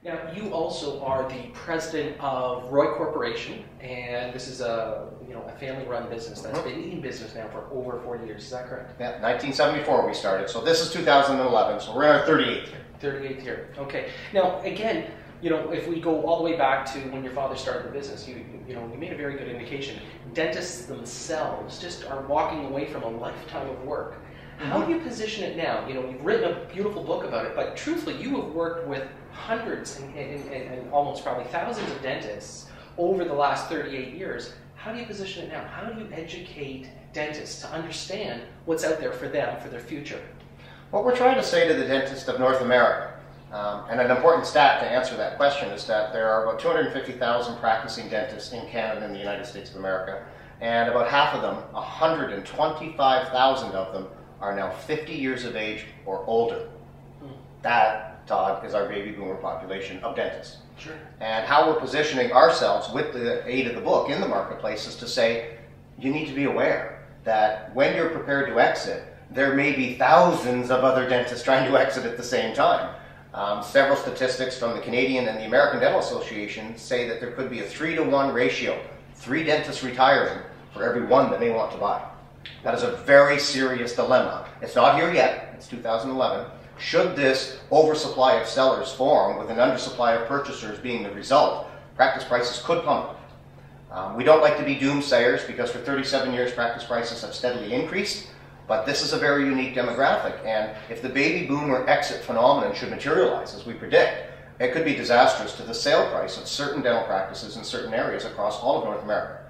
Now, you also are the president of Roy Corporation, and this is a family-run business that's been in business now for over 40 years. Is that correct? Yeah, 1974 we started, so this is 2011, so we're in our 38th year. 38th year. Okay. Now, again, if we go all the way back to when your father started the business, you made a very good indication. Dentists themselves just are walking away from a lifetime of work. How do you position it now? You've written a beautiful book about it, but truthfully, you have worked with hundreds and almost probably thousands of dentists over the last 38 years. How do you position it now? How do you educate dentists to understand what's out there for them, for their future? What we're trying to say to the dentists of North America, and an important stat to answer that question, is that there are about 250,000 practicing dentists in Canada and the United States of America, and about half of them, 125,000 of them, are now 50 years of age or older. That, Todd, is our baby boomer population of dentists. Sure. And how we're positioning ourselves with the aid of the book in the marketplace is to say, you need to be aware that when you're prepared to exit, there may be thousands of other dentists trying to exit at the same time. Several statistics from the Canadian and the American Dental Association say that there could be a 3-to-1 ratio, 3 dentists retiring for every 1 that may want to buy. That is a very serious dilemma. It's not here yet, it's 2011. Should this oversupply of sellers form with an undersupply of purchasers being the result, practice prices could plummet. We don't like to be doomsayers because for 37 years practice prices have steadily increased, but this is a very unique demographic, and if the baby boomer exit phenomenon should materialize as we predict, it could be disastrous to the sale price of certain dental practices in certain areas across all of North America,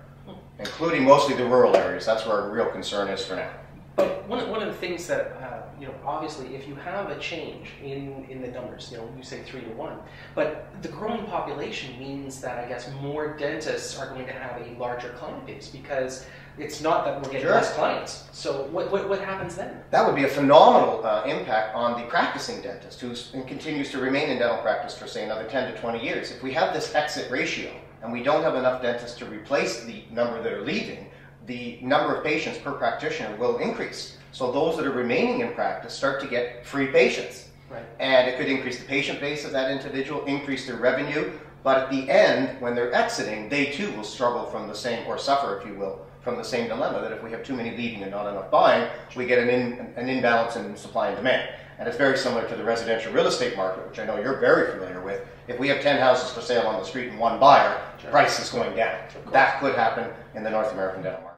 including mostly the rural areas. That's where our real concern is for now. But one of the things that, obviously, if you have a change in the numbers, you say 3-to-1, but the growing population means that, I guess, more dentists are going to have a larger client base because it's not that we're getting less clients. So what happens then? That would be a phenomenal impact on the practicing dentist who continues to remain in dental practice for, say, another 10 to 20 years. If we have this exit ratio and we don't have enough dentists to replace the number that are leaving, the number of patients per practitioner will increase. So those that are remaining in practice start to get free patients. Right. And it could increase the patient base of that individual, increase their revenue, but at the end, when they're exiting, they too will struggle from the same, or suffer, if you will, from the same dilemma that if we have too many leaving and not enough buying, we get an imbalance in supply and demand. And it's very similar to the residential real estate market, which I know you're very familiar with. If we have 10 houses for sale on the street and 1 buyer, price is going down. That could happen in the North American dental market.